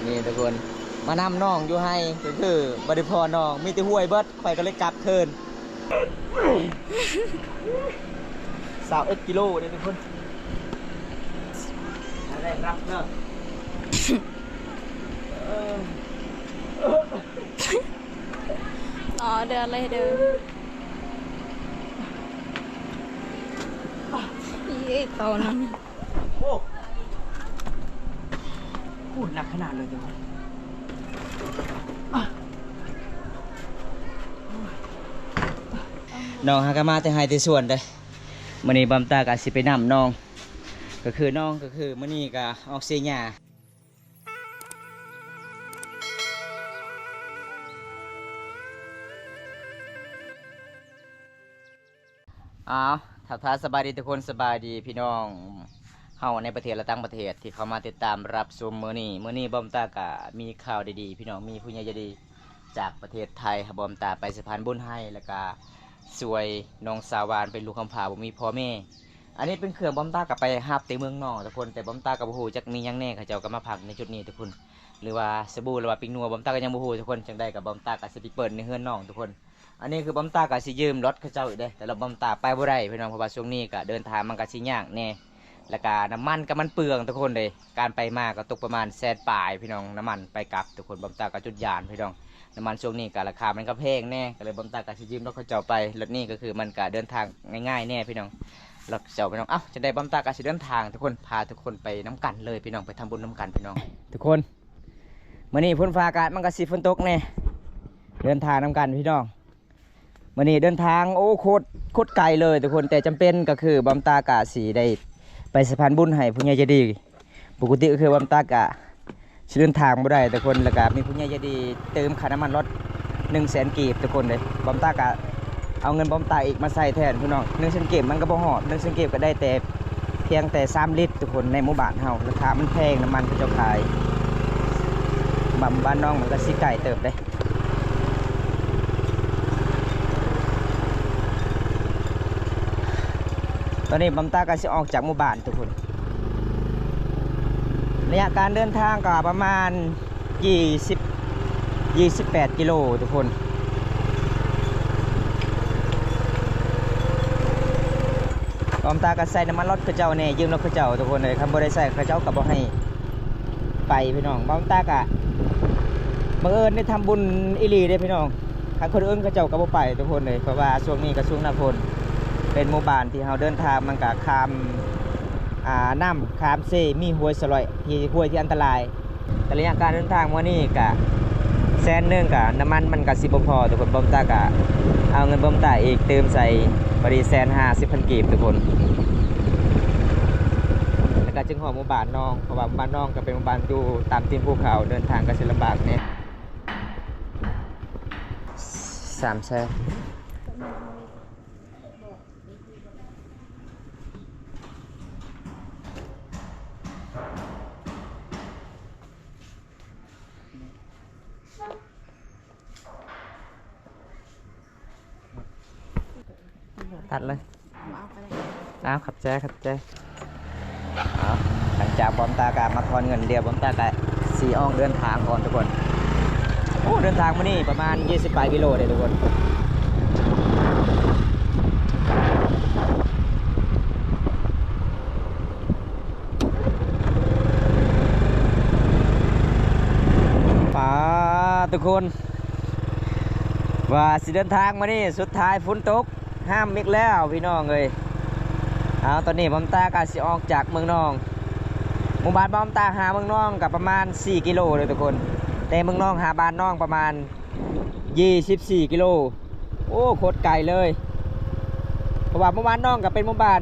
นี่ทุกคนมานำน้องอยู่ให้ก็คือบริพรน้องมีแต่ห้วยเบิดไปก็เลยกลับเทิน21 กิโลนี่ทุกคนอะไรรับเนาะอ๋อเดินเลยเดินยี่ตอนนั้นโอ้โหหนักขนาดเลยทุกคนน้องฮากามาแต่ให้แต่ส่วนเลยมื้อนี้บำตากะสิไปนำน้องก็คือน้องก็คือมื้อนี้ก็ออกเสียหญ้าทักทายสบายดีทุกคนสบายดีพี่น้องเฮาในประเทศและต่างประเทศที่เขามาติดตามรับชมมื้อนี้บอมตากะมีข่าวดีๆพี่น้องมีผู้ใหญ่ใจดีจากประเทศไทยบอมตาไปสะพานบุญให้แล้วก็สวยน้องสาวานเป็นลูกคำผาบ่มีพ่อแม่อันนี้เป็นเครื่องบอมตากะไปฮับในเมืองนอกทุกคนแต่บอมตากะบ่ฮู้จักมีหยังแน่เขาเจ้าก็มาพักในจุดนี้ทุกคนหรือว่าสบู่หรือว่าปิงนัวบอมตาก็ยังบ่ฮู้ทุกคนจังได้กับบอมตากะสิไปเปิดในเฮือนน้องทุกคนอันนี้คือบอมตากะสิยืมรถเขาเจ้าอีกเด้แต่เราบอมตาไปบ่ได้พี่น้องเพราะว่าช่วงนี้ก็เดินทางมันก็สิยากแน่แล้วก็น้ำมันก็มันเปลืองทุกคนเลยการไปมาก็ตกประมาณแสนปลายพี่น้องน้ำมันไปกลับทุกคนบอมตาก็จุดยานพี่น้องน้ำมันช่วงนี้ก็ราคามันก็แพงแน่ก็เลยบอมตาก็สิยืมรถเขาเจ้าไปรถนี้ก็คือมันก็เดินทางง่ายๆแน่พี่น้องรถเจ้าพี่น้องจะได้บอมตาก็สิเดินทางทุกคนพาทุกคนไปน้ำกันเลยพี่น้องไปทำบุญน้ำกันพี่น้องทุกคนมื้อนี้ฝนฟ้าอากาศมันก็สิฝนตกแน่เดินทางน้ำกันพี่น้องวันนี้เดินทางโอ้โคตรไกลเลยทุกคนแต่จำเป็นก็คือบอมตากะสีได้ไปสะพานบุญให้ผู้ใหญ่ใจดีปกติก็คือบอมตากะเดินทางไม่ได้ทุกคนแล้วก็มีผู้ใหญ่ใจดีเติมค่าน้ำมันรถ100,000 กีบทุกคนเลยบอมตากะเอาเงินบอมตาอีกมาใส่แทนพี่น้อง100,000 กีบมันก็บ่หอด100,000 กีบก็ได้แต่เพียงแต่3 ลิตรทุกคนในหมู่บ้านเฮาราคามันแพงน้ำมันที่เจ้าขายบ้านน้องมันก็สิไก่เติบได้ตอนนี้บอมตาก็จะออกจากหมู่บ้านทุกคนระยะการเดินทางก็ประมาณ28 กิโลทุกคนบอมตาก็ใส่น้ำมันรถเขาเจ้าเนี่ยยืมรถเขาเจ้าทุกคนเลยคำบริษัทเขาเจ้าก็บอกให้ไปพี่น้องบอมตาก็บังเอิญได้ทำบุญอิลีได้พี่น้องถ้าคนอื่นเขาเจ้าก็บอกไปทุกคนเลยเพราะว่าช่วงนี้ก็ช่วงหน้าฝนเป็นหมู่บ้านที่เราเดินทางมันกับคามน้ำคามเซมีห้วยสลอยที่ห้วยที่อันตรายแต่ระยะการเดินทางวันนี้กะ100,000กะน้ำมันมันกะสิบพอทุกคนบอมตากะเอาเงินบอมตาอีกเติมใส่บริ150,000 กีบทุกคนแล้วก็จึงหอหมู่บ้านน้องเพราะว่าบ้านน้องก็เป็นหมู่บ้านอยู่ตามตีนภูเขาเดินทางก็สิลำบากเนี่ย3 แสนตัดเลยขับแจ๊หลังจากบอมตากามาทอนเงินเดียวบอมตากาสีอ่องเดินทางก่อนทุกคนโอ้เดินทางมานี่ประมาณ28 กิโลเลยทุกคนป้าทุกคนว่าสิเดินทางมานี่สุดท้ายฝนตกห้ามอีกแล้วพี่น้องเลยตอนนี้บอมตากาสิออกจากเมืองนองหมู่บ้านบอมตาหาเมืองนองกับประมาณ4 กิโลเลยทุกคนแต่เมืองนองหาบ้านนองประมาณ24 กิโลโอ้โคตรไกลเลยเพราะว่าหมู่บ้านนองกับเป็นหมู่บ้าน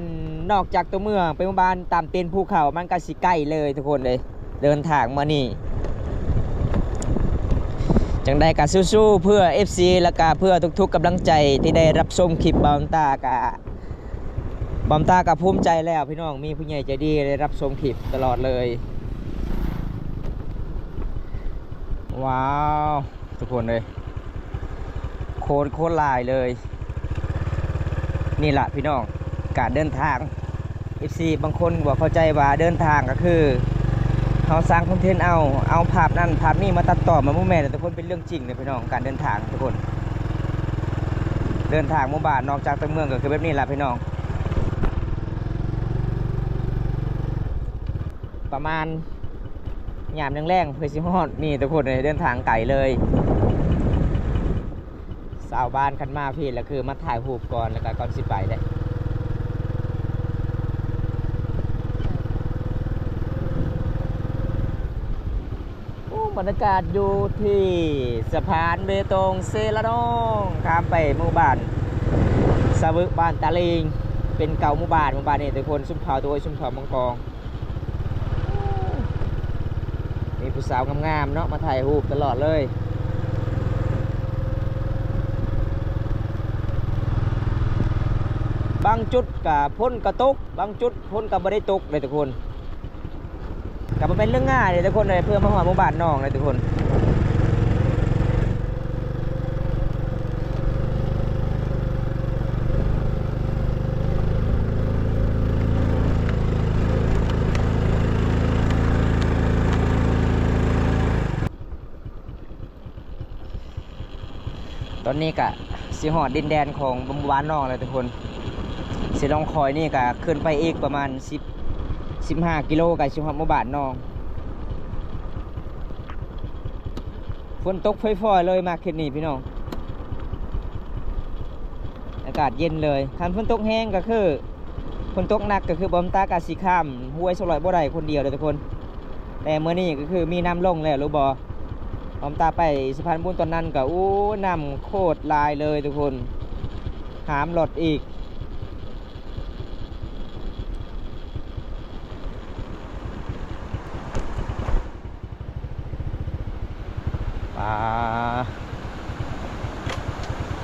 นอกจากตัวเมืองเป็นหมู่บ้านตามตีนภูเขามันก็สิใกล้เลยทุกคนเลยเดินทางมานี่จังได้กะสู้ๆเพื่อ FC และกะเพื่อทุกๆกำลังใจที่ได้รับชมคลิปบอมตากะภูมิใจแล้วพี่น้องมีผู้ใหญ่ใจดีได้รับชมคลิปตลอดเลยว้าวทุกคนเลยโคตรลายเลยนี่แหละพี่น้องการเดินทาง FC บางคนบอกเข้าใจว่าเดินทางก็คือ เขาสร้างคอนเทนต์เอาภาพนั่นภาพนี้มาตัดต่อมาโมแมนทุกคนเป็นเรื่องจริงเลยพี่น้องการเดินทางทุกคนเดินทางหมู่บ้านนอกจากตัวเมืองก็คือแบบนี้แหละพี่น้องประมาณยามแรงๆเพื่อสิฮอดนี่ทุกคนเลยเดินทางไกลเลยสาวบ้านคันมาพี่แล้วคือมาถ่ายรูปก่อนแล้วก็ก่อนสิไปเลยบรรยากาศอยู่ที่สะพานเบตงเซลาโนงข้ามไปหมู่บ้านสะบึกบ้านตาลิงเป็นเก่าหมู่บ้านนี่ทุกคนซุ่มเผาตัวซุ่มเผามังกรมีผู้สาวงามๆเนาะมาถ่ายรูปตลอดเลยบางจุดกับพ้นกระตุกบางจุดพ้นกับบริตุกเลยทุกคนกับมันเป็นเรื่องง่ายเลยทุกคนเลยเพื่อมาหอดหมู่บ้านน้องเลยทุกคนตอนนี้กะสิหอดดินแดนของหมู่บ้านน้องเลยทุกคนสิลองคอยนี่กะขึ้นไปอีกประมาณ15 กิโลกับชิมฮอดหมู่บ้านน้องฝนตกฟ่อยๆเลยมาเขตนี้พี่น้องอากาศเย็นเลยคันฝนตกแห้งก็คือฝนตกหนักก็คือบอมตากาสีข้ามห้วยสลอยบ่ได้คนเดียวเลยทุกคนแต่เมื่อนี้ก็คือมีน้ำลงแล้วรู้บ่บอมตาไปสะพานบุญตอนนั้นก็อู้น้ำโคตรลายเลยทุกคนหามหลดอีก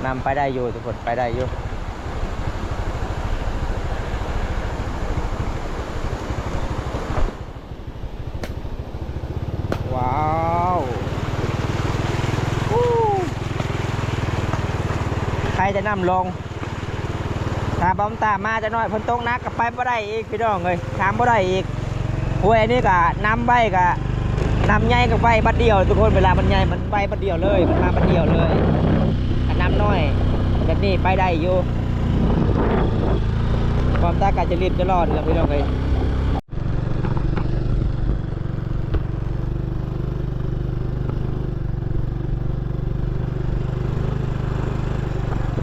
นำไปได้อยู่ทุกคนไปได้อยู่ว้าวใครจะนำลงถ้าบอมตามมาจะน้อยฝนตกนักก็ไปบ่ได้อีกพี่น้องเลยถามบ่ได้อีกห้วยนี่ก็นำใบก็นำใหญ่กับใบบัดเดียวทุกคนเวลามันใหญ่มันใบบัดเดียวเลยมันมาบัดเดียวเลยน้ำน้อยแบบนี้ไปได้อยู่ความตากาจะรีบจะรอดแล้วพี่น้องเลย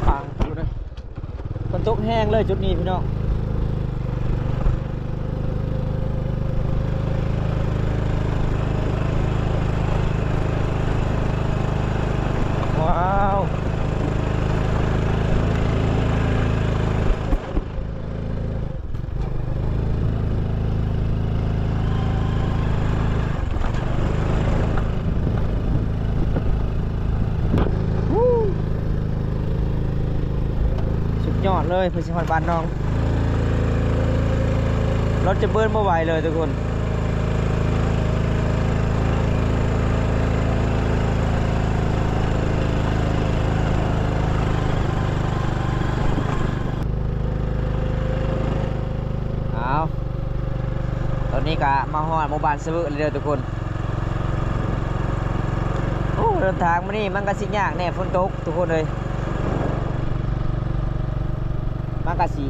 ฟังดูเลยฝนตกแห้งเลยจุดนี้พี่น้องว้าวสุดยอดเลยพื้นที่บ้านน้องรถจะเบิ้ลไม่ไหวเลยทุกคนตอนนี้ก็มาฮอดหมู่บ้านสะบึกเลยเด้อทุกคนโอ้เดินทางมานี่มันก็สิยากแน่ฝนตกทุกคนเลยมันก็สิ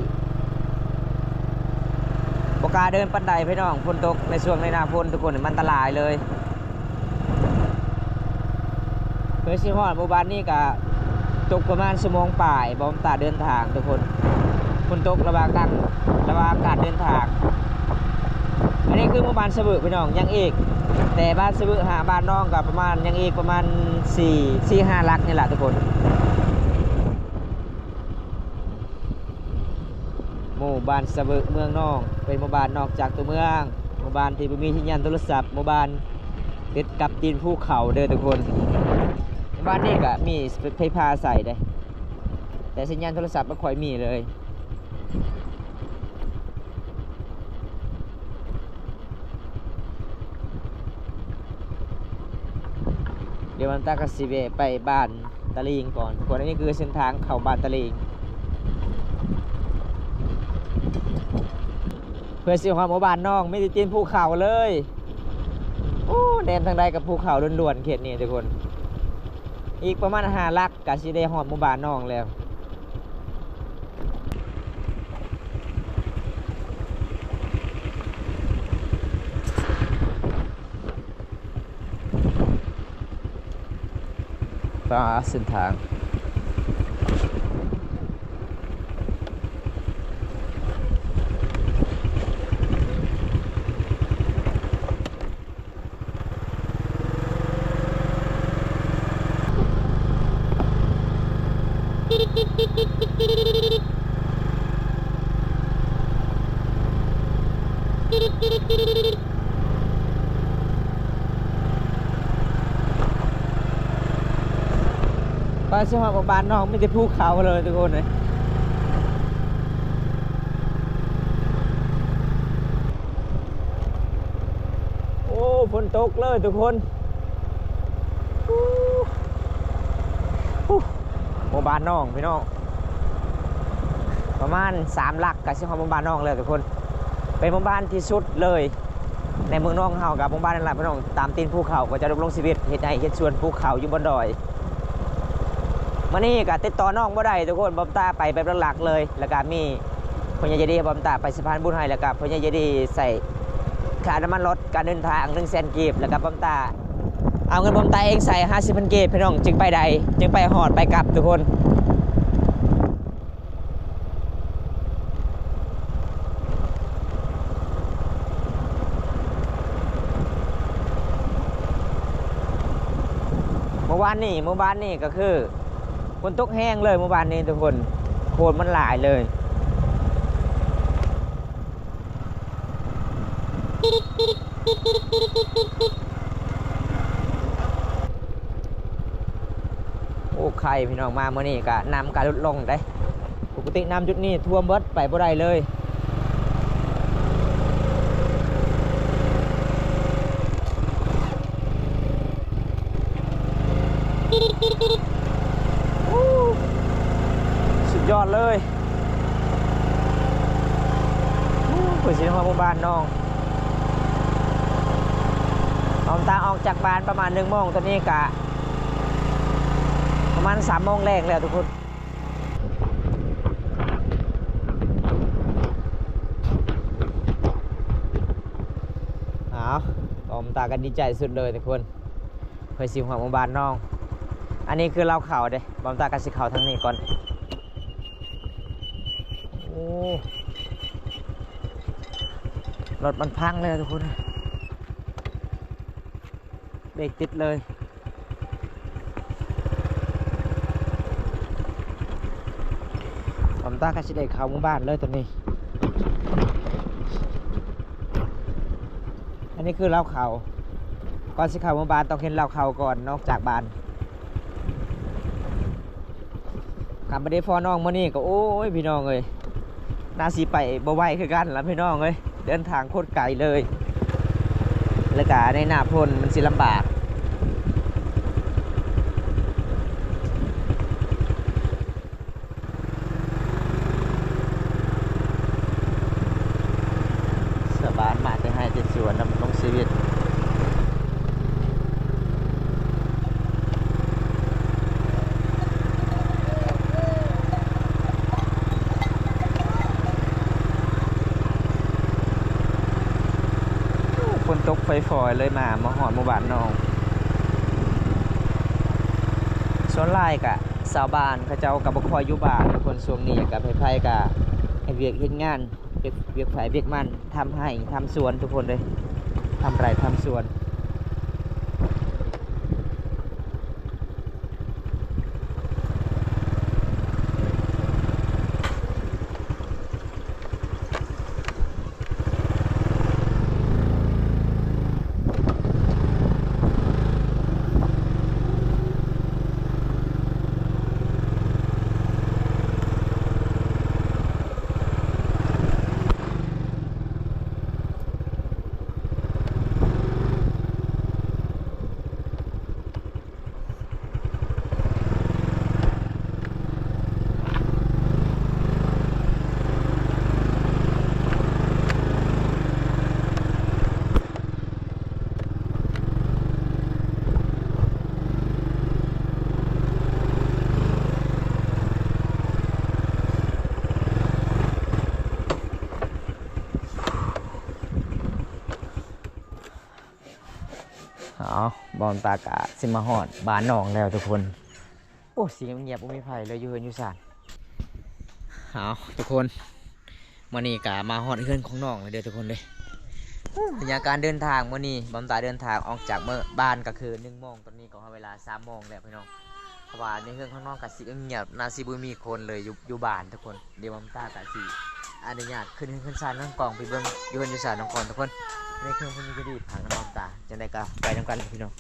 บ่กล้าเดินปันไดพี่น้องฝนตกในช่วงในหน้าฝนทุกคนมันอันตรายเลยเพื่อสิฮอดหมู่บ้านนี้ก็ตกประมาณชั่วโมงป่ายบ่ตาเดินทางทุกคนฝนตกระหว่างการเดินทางอันนี้คือหมู่บ้านสะบึกพี่น้องยังอีกแต่บ้านสะบึกหาบ้านน้องกับประมาณยังอีกประมาณ4-5 ลักนี่แหละทุกคนหมู่บ้านสะบึกเมืองน้องเป็นหมู่บ้านนอกจากตัวเมืองหมู่บ้านที่มีสัญญาณโทรศัพท์หมู่บ้านติดกับตีนภูเขาเด้อทุกคนบ้านนี้ก็มีไฟฟ้าใส่ได้แต่สัญญาณโทรศัพท์ไม่ค่อยมีเลยเดี๋ยวมันตากสิเวไปบ้านตะลิงก่อนทุกคนอันนี้คือเส้นทางเข้าบ้านตะลิงเพื่อสิฮอดหมู่บ้านน้องไม่ได้ตีนภูเขาเลย แดนทางใดกับภูเขาล้วนๆเขตนี้ทุกคนอีกประมาณ5 ลักกะสิได้ฮอดหมู่บ้านน้องแล้วตาเส้นทางบ้านเชียงใหม่บ้านน้องไม่ได้ภูเขาเลยทุกคนเลยโอ้ฝนตกเลยทุกคนหมู่บ้านน้องพี่น้องประมาณ3 ลักกับเชียงใหม่หมู่บ้านน้องเลยทุกคนเป็นหมู่บ้านที่สุดเลยในเมืองน้องเฮากับหมู่บ้านนั่นแหละพี่น้องตามตีนภูเขาก็จะดำรงชีวิตเฮ็ดให้เฮ็ดสวนภูเขาอยู่บนดอยมานี่ก็ติดต่อน้องบ่ได้ทุกคนบอมตาไปแบบหลักๆเลยแล้วก็มีพญายดีบอมตาไปสะพานบุญให้แล้วก็พญายดีใส่ค่าน้ำมันรถการเดินทาง100,000 กีบแล้วก็บอมตาเอาเงินบอมตาเองใส่50,000 กีบพี่น้องจึงไปใดจึงไปหอดไปกลับทุกคนเมื่อวานนี่ก็คือฝนตกแห้งเลยเมื่อวานนี้ทุกคนโคลนมันหลายเลยโอ้ใครพี่น้องมาเมื่อนี้ก็น้ำการลดลงได้ปกติน้ำจุดนี้ท่วมเบิดไปบ่ได้เลยสุดยอดเลยเปิดสินค้าหมู่บ้านน้องอมตาออกจากบ้านประมาณ1 โมงตอนนี้กะประมาณ3 โมงแรกแล้วทุกคนอมตากันดีใจสุดเลยทุกคนเปิดสินค้าหมู่บ้านน้องอันนี้คือเราเข่าเด้บอมตากันสิเข่าทั้งนี้ก่อนโอ้รถมันพังเลยทุกคนเบรกติดเลยบอมตากันสิได้เข่าหมู่บ้านเลยตอนนี้อันนี้คือเราเข่าก่อนสิเข่าหมู่บ้านต้องเห็นเราเข่าก่อนนอกจากบ้านขับมาได้ฟอน้องมานี่ก็โอ้ยพี่น้องเลยน่าสีไปบ่ไหวคือกันแล้วพี่น้องเลยเดินทางโคตรไกลเลยแล้วก็ในหน้าพลมันสิลำบากสบายมากเลยให้เจ็ดสวนดำรงชีวิตตกไฟฟอยเลยมาหอดหมู่บ้านน้องส่วนลายกะสาวบ้านเขาเจ้ากับบ่คอยอยู่บ้านคนช่วงนี้กับไผๆกะให้เวียกเฮ็ดงานเวียกไผเวียกมันทำให้ทำสวนทุกคนเลยทำไร่ทำสวน เอาบอมตากะสิมาหอดบ้านน้องแล้วทุกคนโอ้เสียงเงียบบ่มีไผเลยอยู่เฮือนอยู่ศาลเอาทุกคนมื้อนี้กะมาหอดเฮือนของน้องเลยเด้อทุกคนเลยบรรยากาศเดินทางมื้อนี้บอมตาเดินทางออกจากเมื่อบ้านก็คือ1 โมงตอนนี้ก็เวลา3 โมงแล้วพี่น้องเพราะว่าในเฮือนข้างนอกกะสิเงียบน่าสิบ่มีคนเลยอยู่บ้านทุกคนเดี๋ยวบอมตากะสิอนุญาตขึ้นศาลน้องกองไปเบิ่งอยู่เฮือนอยู่ศาลน้องกองทุกคนในเครื่องพวกนี้ก็ดีผังน้ำตาจังได๋ก็ไปนํกันพี่น้อง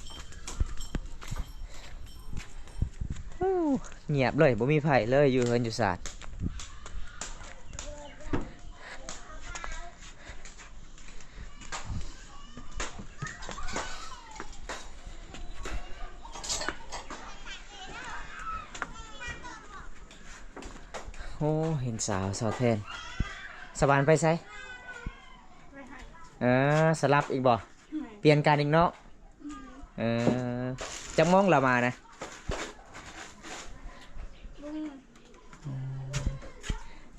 เงียบเลยบ่มีไผเลยอยู่เฮือนอยู่ศาลโอ้เห็นสาวแทนสบานไปไสสลับอีกบ่เปลี่ยนกันอีกเนาะจักโมงเรามานะ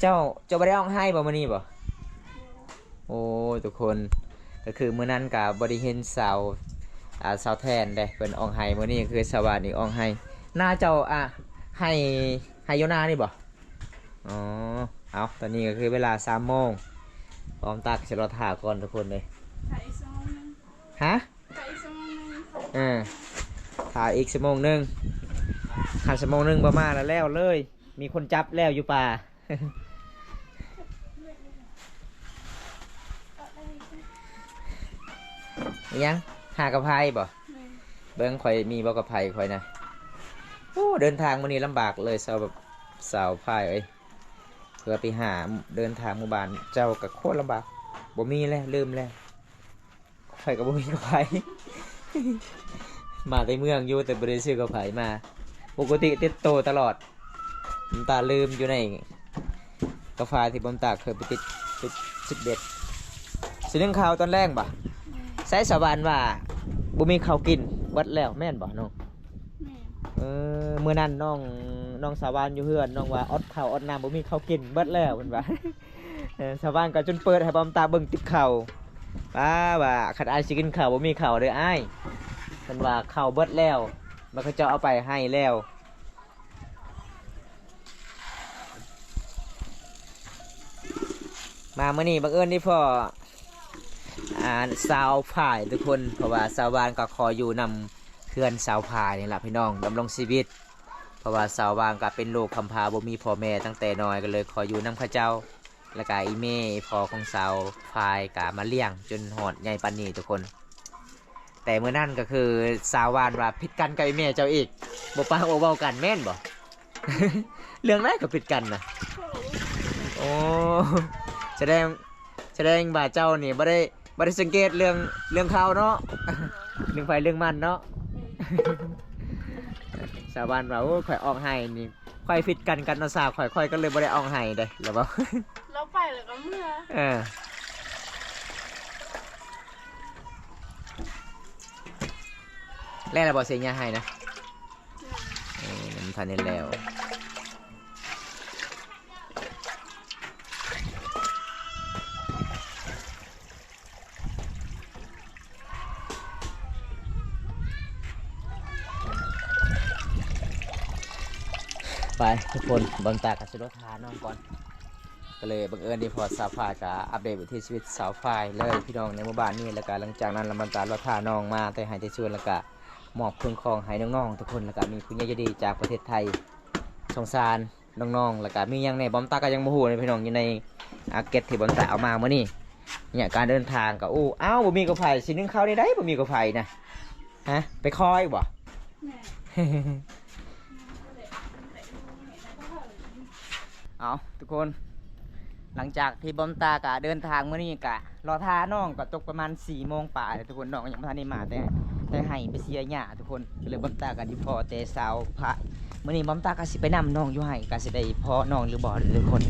เจ้าบ่ได้ร้องไห้บ่มื้อนี้บ่โอ้ทุกคนก็คือมื้อนั้นก็บ่ได้เห็นสาวแทนเด้เพิ่นร้องไห้มื้อนี้คือสวัสดีร้องไห้หน้าเจ้าให้อยู่หน้านี่บ่อ๋อเอาตอนนี้ก็คือเวลา3 โมงพร้อมตักสิรอถ่าก่อนทุกคนเลยฮะถ่ายอีก1 ชั่วโมงขัน1 ชั่วโมงประมาณแล้วเลยมีคนจับแล้วอยู่ป่า ยังหากระไพบ่เบิ้งข่อยมีบ่กระไพข่อยนะโอ้เดินทางมื้อนี้ลำบากเลยสาวพายเอ้ยเพื่อไปหาเดินทางหมู่บ้านเจ้ากับโคตรลำบากบ่มีแล้วลืมแล้วข่อยก็บ่มีกระไพ มาในเมืองอยู่แต่บ่ได้ซื้อกระไพมาปกติติดโตตลอดน้ำตาลืมอยู่ในกาแฟที่บนตากเคยไปติด11สินึ่งข้าวตอนแรกบ่ใส่สวรรค์ว่าบ่มีข้าวกินวัดแล้วแม่นบ่น้องเมื่อนั้นน้องสาวานอยู่เฮือนน้องว่าอดข้าวอดน้ำบ่มีข้าวกินเบิดแล้วเพิ่นว่าสาวานก็จนเปิดให้บอมตาเบิ่งติดข้าวว่าคันอ้ายสิกินข้าวบ่มีข้าวเด้ออ้ายเพิ่นว่าข้าวเบิดแล้วมันก็จะเอาไปให้แล้วมามื้อนี้บังเอิญที่พ่อสาวพายทุกคนเพราะว่าสาวบ้านก็ขออยู่นำเพื่อนสาวพายนี่แหละพี่น้องดำรงชีวิตเพราะว่าสาวบ้านก็เป็นลูกคำพาบ่มีพ่อแม่ตั้งแต่น้อยก็เลยขออยู่นำข้าเจ้าแล้วก็อีเม่พ่อของสาวพายก็มาเลี้ยงจนหอดใหญ่ปานนี้ทุกคนแต่เมื่อนั้นก็คือสาวบ้านว่าผิดกันกับอีเม่เจ้าอีกบ่ปากบ่เว้ากันแม่นบ่ เรื่องไหนก็ผิดกันนะโอ้แสดงว่าเจ้านี่บ่ได้สังเกตเรื่องเขาเนาะ เรื่องไฟเรื่องมันเนาะ ชาวบ้านว่าโอ้ข่อยออกให้นี่ข่อยฟิตกันเนาะสาวข่อยก็เลยบ่ได้ออกให้เด้แล้วบ่ เราไปแล้วก็เมื่อแล้วบ่เสียหญ้าให้นะมันทันได้แล้วไปทุกคนบางตากับชิโรทาน้องก่อนก็เลยบังเอิญที่พอสาวฝ่ายกับอัปเดตวิถีชีวิตสาวฝ่ายเลยพี่น้องในหมู่บ้านนี้แล้วก็หลังจากนั้นลำบางตารถทาน้องมาแต่หายใจชวนแล้วก็มอบเครื่องคองให้น้องๆทุกคนแล้วก็มีคุณยายดีจากประเทศไทยสงสารน้องๆแล้วก็มียังในบอมตาก็ยังโมโหในพี่น้องอยู่ในอาเกตที่บอมตาเอามาเมื่อนี้เนี่ยการเดินทางกับอ้าวบ่มีกระไผ่สินึ่งข้าวได้บ่มีกระไผ่นะฮะไปคอยบ่ เอาทุกคนหลังจากที่บอมตากะเดินทางเมื่อนี้กะรอท่าน้องก็ตกประมาณ4 โมงป่าทุกคนน้องยังไม่ทันได้มาแต่ให้ไปเสียหญ้าทุกคนเลยบอมตากะที่พอแต่สาวพระเมื่อนี้บอมตากะสิไปนำน้องอยู่ให้กะสิได้พอน้องหรือบ่ทุกคน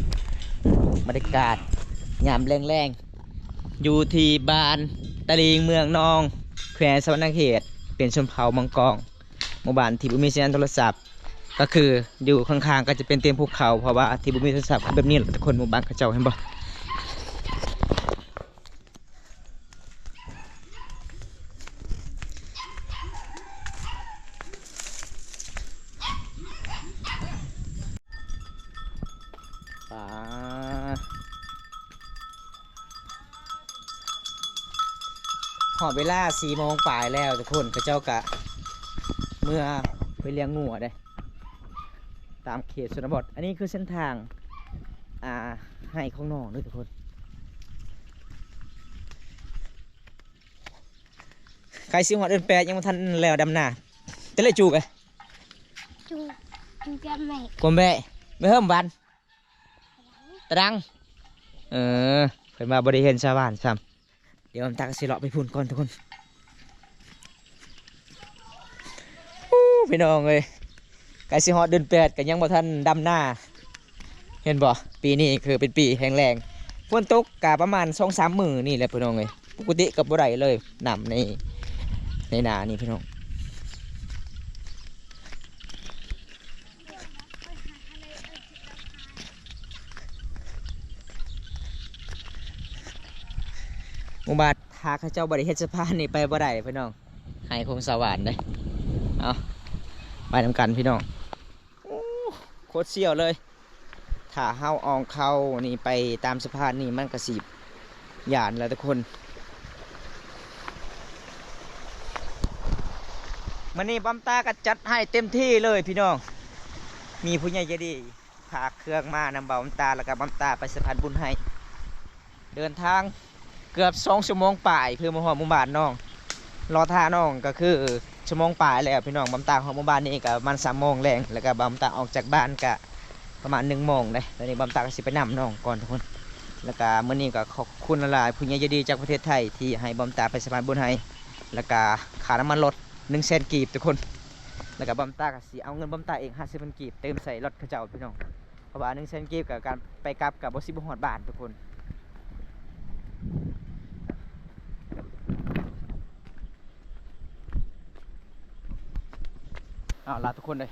บรรยากาศยามแรงๆอยู่ที่บ้านตะลิงเมืองนองแขวงสวรรณเขตเป็นชนเผ่ามังกรหมู่บ้านที่บ่มีสัญญาณโทรศัพท์ก็คืออยู่ข้างๆก็จะเป็นเตียงภูเขาเพราะว่าที่บุมีโทรศัพท์แบบนี้แหละทุกคนหมู่บ้านเขาเจ้าเห็นบ่ ป่าหอดเวลา4 โมงปลายแล้วทุกคนพระเจ้ากะเมื่อไปเลี้ยงงัวได้ตามเขตชนบทอันนี้คือเส้นทางให้ของน้องด้วยทุกคนใครซื้อหอดเดินแปดยังไม่ทันแล้วดำนาจะเลยจูกไง จูจะไม่ กลมแบะไม่เพิ่มวันตะดังเพิ่นมาบริเวณชาวบ้านซ้ำเดี๋ยวผมตักสิเลาะไปพูนก่อนทุกคนพี่น้องเลยไก่สิฮอดเดือน8กันยังบ่ทันดำหน้าเห็นบ่ปีนี้คือเป็นปีแห้งแล้งฝนตกกะประมาณ 2-3 มื้อนี่แหละพี่น้องเลยปกติกับบ่ได้เลยน้ำในนานี่พี่น้องหมู่บ้านหากเขาเจ้าบริเฮ็ดสะพานนี่ไปบ่ได้พี่น้องให้คงสว่านได้เอาไปทำกันพี่น้องโคตรเสี่ยวเลยถ้าเฮาอองเข้านี่ไปตามสะพานนี่มันกระสีบหยานแล้วทุกคนมันนี่บัมตาก็จัดให้เต็มที่เลยพี่น้องมีผู้ใหญ่ใจดีพาเครื่องมานำเบาบัมตาแล้วก็บัมตาไปสะพานบุญให้เดินทางเกือบ2 ชั่วโมงป่ายเพื่อมาหอหมู่บ้านน้องรอท่าน้องก็คือชั่วโมงป่ายแล้วพี่น้องบัมตาหอหมู่บ้านนี่ก็ประมาณ3 โมงแรงแล้วก็บัมตาออกจากบ้านก็ประมาณ1 โมงเลยตอนนี้บัมตาก็สิไปนำน้องก่อนทุกคนแล้วก็มื้อนี้ก็ขอบคุณหลายผู้ใหญ่ใจดีจากประเทศไทยที่ให้บัมตาไปสะพานบุญให้แล้วก็ค่าน้ำมันรถ100,000 กีบทุกคนแล้วก็บัมตาก็สิเอาเงินบัมตาเอง50,000 กีบเติมใส่รถเขาเจ้าพี่น้องเพราะว่า100,000 กีบกับการไปกลับกับบ่สิบ่ฮอดบ้านทุกคนเอาล่ะทุกคนเลย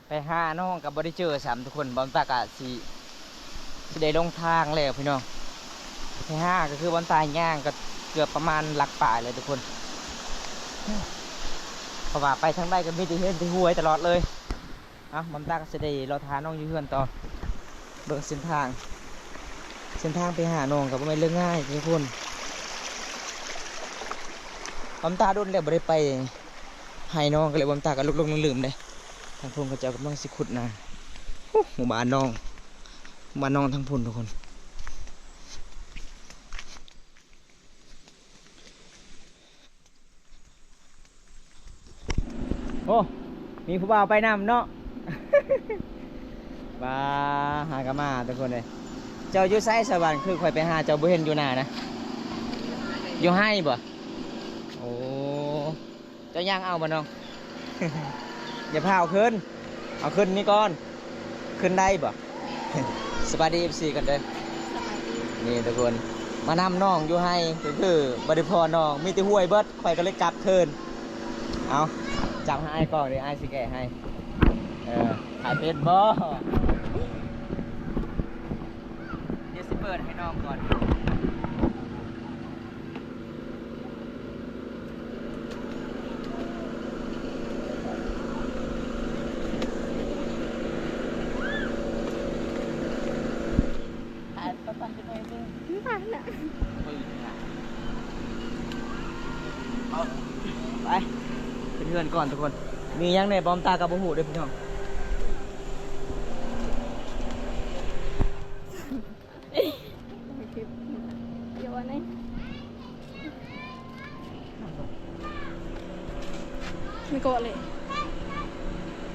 ไปหาน้องกับบริเจอสามทุกคนบอมตากะสีได้ลงทางแล้วพี่น้องไปห้าก็คือบอมตายย่างก็เกือบประมาณหลักป่ายเลยทุกคนเพราะว่าไปทางใดก็มีแต่เห็นแต่ห้วยตลอดเลยบอมตาก็จะได้รอทาน้องอยู่เพื่อนต่อเบิ่งเส้นทางไปหาน้องกับไม่เรื่องง่ายทุกคนบอมตาโดนแล้วบ่ได้ไปให้น้องก็เลยบอมตาก็ลุกๆลืมๆเลยทางพุ่นเขาเจ้ากำลังสิขุดนะหมู่บ้านน้องทางพุ่นทุกคนโอ้มีผู้บ่าวไปนำเนาะ มาหากะมาทุกคนเลยเจ้าอยู่ไซสวรรค์คือคอยไปหาเจ้าบ่เห็นอยู่หน้านะอยู่ให้บ่โอ้เจ้าย่างเอาบ่น้อง อย่าพาเอาขึ้นนี่ก่อนขึ้นได้บ่ สบายดี FC กันเด้อนี่ทุกคนมานำน้องอยู่ให้ก็คือบริพรน้องมีแต่ห้วยเบิดข่อยก็เลยกลับคืนเอาจับให้ก่อนเดี๋ยวไอ้สิแกะให้ถ่ายเป็นบ่เดี๋ยวสิเปิดให้น้องก่อนไปเป็นเพื่อนก่อนทุกคนมียังในบอมตากับบูหูด้วยพี่น้องเดี๋ยวอันนี้ไม่โกรธเลย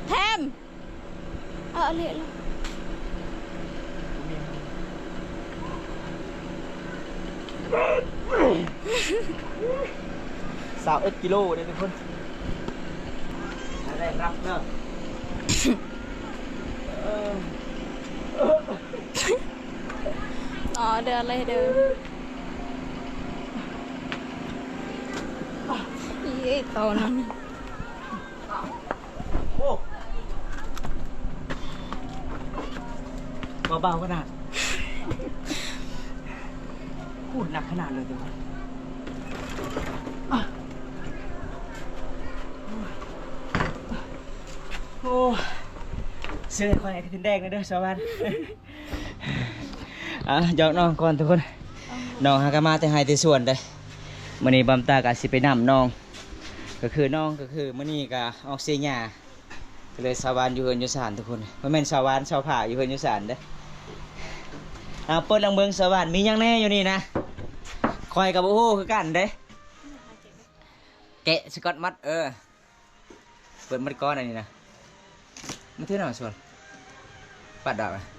แทมเละเลย21 กิโลเลยทุกคนได้รับเนาะเดินเลยเดินยี่ตอนนั้นโอ้เบาๆขนาดพูดหนักขนาดเลยทุกคนโอ้เสื้อคอยขึ้นแดงเลยเด้อชาวบ้าน หยอกน้องก่อนทุกคนน้องหากนมาแต่ให้แต่ส่วนเด้มื้อนี้บำตาก็สิไปนำน้องก็คือน้องก็คือมื้อนี้ก็ออกเสียหญ้าก็เลยสาวานอยู่เฮือนอยู่ศาลทุกคนบ่แม่นสาวานสาวผาอยู่เฮือนอยู่ศาลเด้เปิดลังเบิงสาวานมีหยังแน่อยู่นี่นะคอยกับบ่ฮู้คือกันเด้แกะสกอตมัดเปิดมัดก้อนอันนี้นะมันเท่าไหร่ส่วนปัดดอก